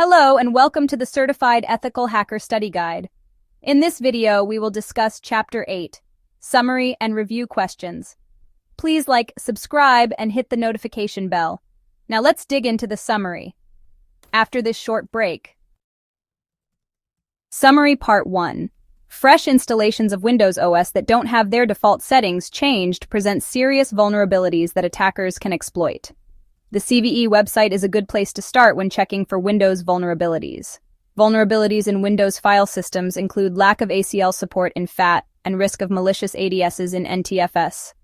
Hello and welcome to the Certified Ethical Hacker Study Guide. In this video, we will discuss Chapter 8, Summary and Review Questions. Please subscribe, and hit the notification bell. Now let's dig into the summary. After this short break. Summary Part 1. Fresh installations of Windows OS that don't have their default settings changed present serious vulnerabilities that attackers can exploit. The CVE website is a good place to start when checking for Windows vulnerabilities. Vulnerabilities in Windows file systems include lack of ACL support in FAT and risk of malicious ADSs in NTFS.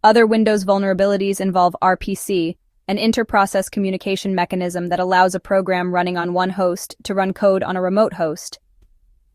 Other Windows vulnerabilities involve RPC, an inter-process communication mechanism that allows a program running on one host to run code on a remote host.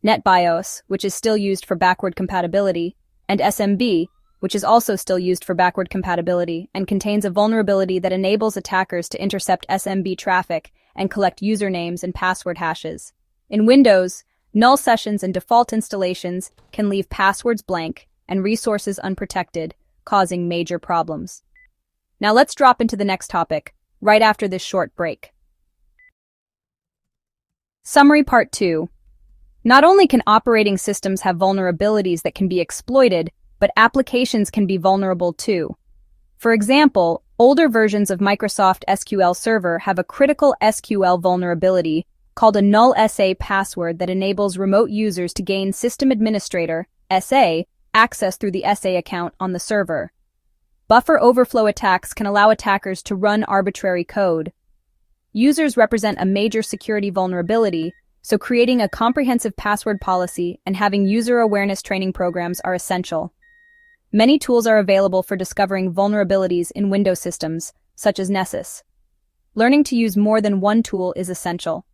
NetBIOS, which is still used for backward compatibility, and SMB, which is also still used for backward compatibility and contains a vulnerability that enables attackers to intercept SMB traffic and collect usernames and password hashes. In Windows, null sessions and default installations can leave passwords blank and resources unprotected, causing major problems. Now let's drop into the next topic, right after this short break. Summary Part 2. Not only can operating systems have vulnerabilities that can be exploited, but applications can be vulnerable too. For example, older versions of Microsoft SQL Server have a critical SQL vulnerability called a null SA password that enables remote users to gain System Administrator (SA) access through the SA account on the server. Buffer overflow attacks can allow attackers to run arbitrary code. Users represent a major security vulnerability, so creating a comprehensive password policy and having user awareness training programs are essential. Many tools are available for discovering vulnerabilities in Windows systems, such as Nessus. Learning to use more than one tool is essential.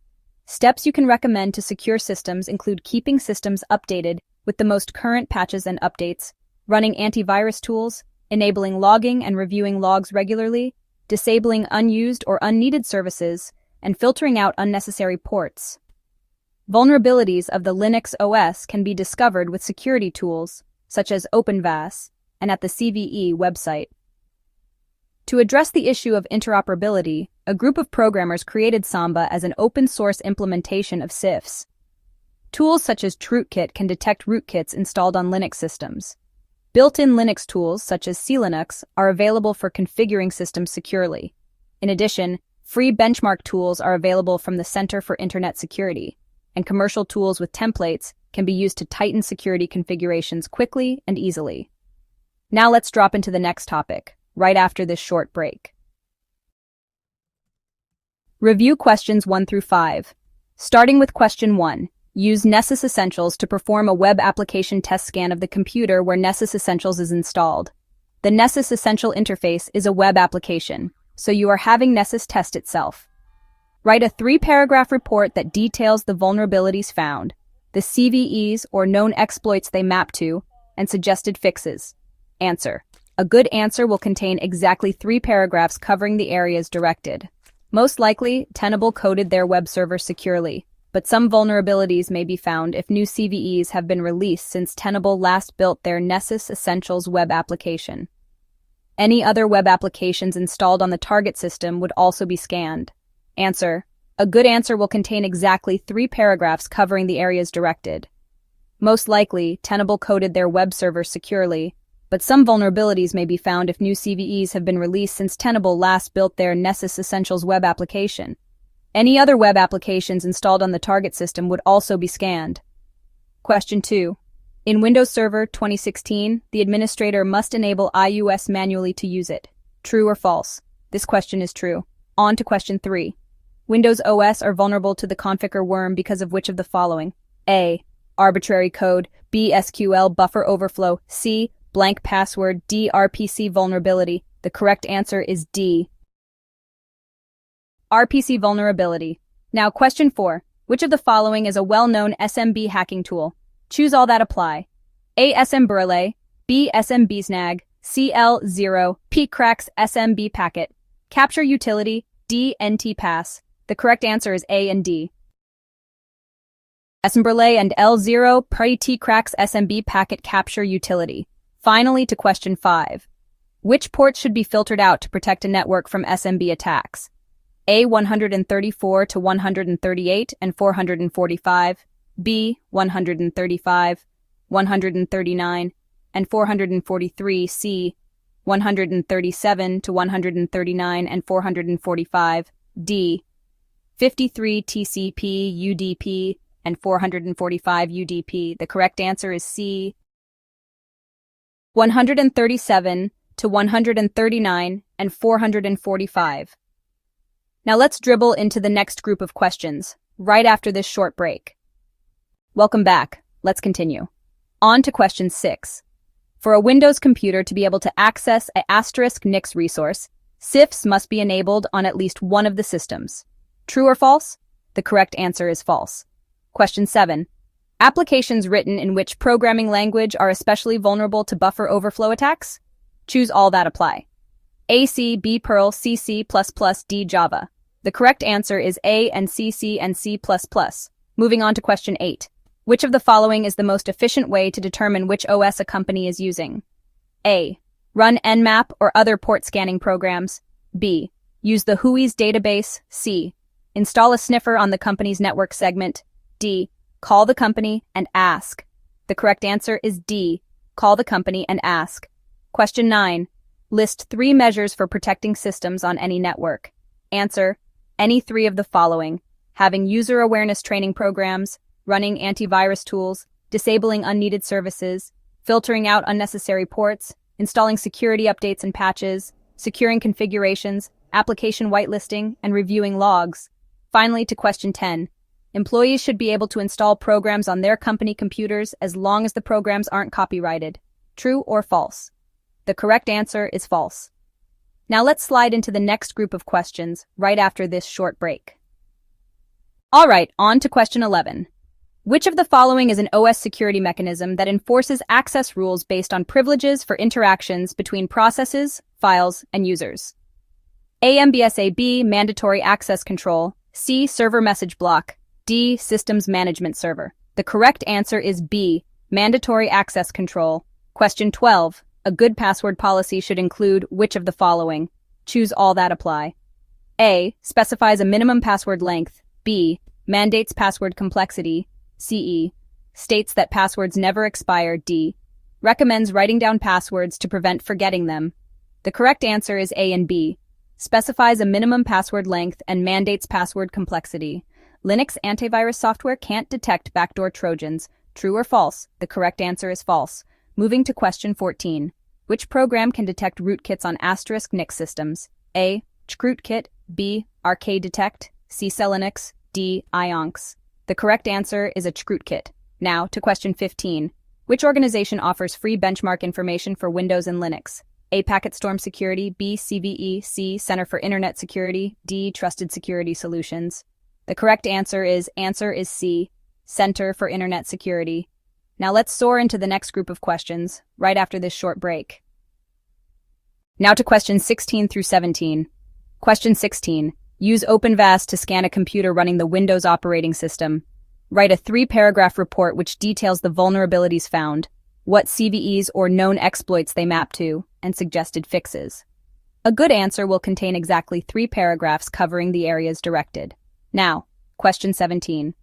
Steps you can recommend to secure systems include keeping systems updated with the most current patches and updates, running antivirus tools, enabling logging and reviewing logs regularly, disabling unused or unneeded services, and filtering out unnecessary ports. Vulnerabilities of the Linux OS can be discovered with security tools, such as OpenVAS, and at the CVE website. To address the issue of interoperability, a group of programmers created Samba as an open-source implementation of CIFS. Tools such as TruthKit can detect rootkits installed on Linux systems. Built-in Linux tools such as SYN-ACK are available for configuring systems securely. In addition, free benchmark tools are available from the Center for Internet Security, and commercial tools with templates can be used to tighten security configurations quickly and easily. Now let's drop into the next topic, right after this short break. Review questions 1 through 5. Starting with question 1. Use Nessus Essentials to perform a web application test scan of the computer where Nessus Essentials is installed. The Nessus Essential interface is a web application, so you are having Nessus test itself. Write a 3-paragraph report that details the vulnerabilities found, the CVEs or known exploits they map to, and suggested fixes. Answer. A good answer will contain exactly 3 paragraphs covering the areas directed. Most likely, Tenable coded their web server securely, but some vulnerabilities may be found if new CVEs have been released since Tenable last built their Nessus Essentials web application. Any other web applications installed on the target system would also be scanned. Answer. A good answer will contain exactly 3 paragraphs covering the areas directed. Most likely, Tenable coded their web server securely, but some vulnerabilities may be found if new CVEs have been released since Tenable last built their Nessus Essentials web application. Any other web applications installed on the target system would also be scanned. Question 2. In Windows Server 2016, the administrator must enable IUS manually to use it. True or false? This question is true. On to question 3. Windows OS are vulnerable to the configure worm because of which of the following? A. Arbitrary code. B. SQL buffer overflow. C. Blank password. D. RPC vulnerability. The correct answer is D. RPC vulnerability. Now question 4. Which of the following is a well-known SMB hacking tool? Choose all that apply. A. SMBurle. B. SMBsnag. C. L0. P. Cracks SMB packet. Capture utility. D. NT-pass. The correct answer is A and D. SMBurle and L0 P cracks SMB packet capture utility. Finally, to question 5. Which ports should be filtered out to protect a network from SMB attacks? A. 134 to 138 and 445, B. 135, 139, and 443, C. 137 to 139 and 445, D. 53 TCP, UDP, and 445 UDP. The correct answer is C. 137 to 139 and 445. Now let's dribble into the next group of questions, right after this short break. Welcome back. Let's continue. On to question 6. For a Windows computer to be able to access a *NIX resource, CIFS must be enabled on at least one of the systems. True or false? The correct answer is false. Question 7. Applications written in which programming language are especially vulnerable to buffer overflow attacks? Choose all that apply. A, C, B, Perl, C, C++, D, Java. The correct answer is A and C, C, and C++. Moving on to question 8. Which of the following is the most efficient way to determine which OS a company is using? A. Run Nmap or other port scanning programs. B. Use the WHOIS database. C. Install a sniffer on the company's network segment. D. Call the company and ask. The correct answer is D. Call the company and ask. Question 9. List 3 measures for protecting systems on any network. Answer. Any 3 of the following: having user awareness training programs, running antivirus tools, disabling unneeded services, filtering out unnecessary ports, installing security updates and patches, securing configurations, application whitelisting, and reviewing logs. Finally, to question 10. Employees should be able to install programs on their company computers as long as the programs aren't copyrighted. True or false? The correct answer is false. Now let's slide into the next group of questions right after this short break. All right, on to question 11. Which of the following is an OS security mechanism that enforces access rules based on privileges for interactions between processes, files, and users? A. MBSA. B. Mandatory access control. C. Server message block. D. Systems management server. The correct answer is B. Mandatory access control. Question 12. A good password policy should include which of the following? Choose all that apply. A. Specifies a minimum password length. B. Mandates password complexity. C. States that passwords never expire. D. Recommends writing down passwords to prevent forgetting them. The correct answer is A and B. Specifies a minimum password length and mandates password complexity. Linux antivirus software can't detect backdoor Trojans. True or false? The correct answer is false. Moving to question 14. Which program can detect rootkits on *NIX systems? A. chkrootkit. B. Arcade detect. C. Selinux. D. ionx. The correct answer is a chkrootkit. Now to question 15. Which organization offers free benchmark information for Windows and Linux? A. Packetstorm Security. B. CVE. C. Center for Internet Security. D. Trusted Security Solutions. The correct answer is C. Center for Internet Security. Now let's soar into the next group of questions, right after this short break. Now to questions 16 through 17. Question 16. Use OpenVAS to scan a computer running the Windows operating system. Write a 3-paragraph report which details the vulnerabilities found, what CVEs or known exploits they map to, and suggested fixes. A good answer will contain exactly 3 paragraphs covering the areas directed. Now, question 17.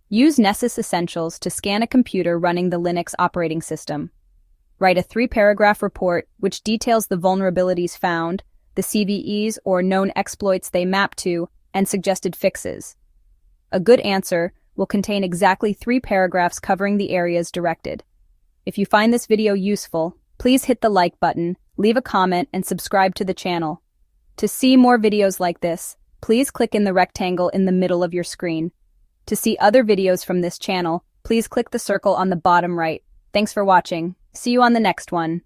Use Nessus Essentials to scan a computer running the Linux operating system. Write a 3-paragraph report which details the vulnerabilities found, the CVEs or known exploits they map to, and suggested fixes. A good answer will contain exactly 3 paragraphs covering the areas directed. If you find this video useful, please hit the like button, leave a comment, and subscribe to the channel. To see more videos like this, please click in the rectangle in the middle of your screen. To see other videos from this channel, please click the circle on the bottom right. Thanks for watching. See you on the next one.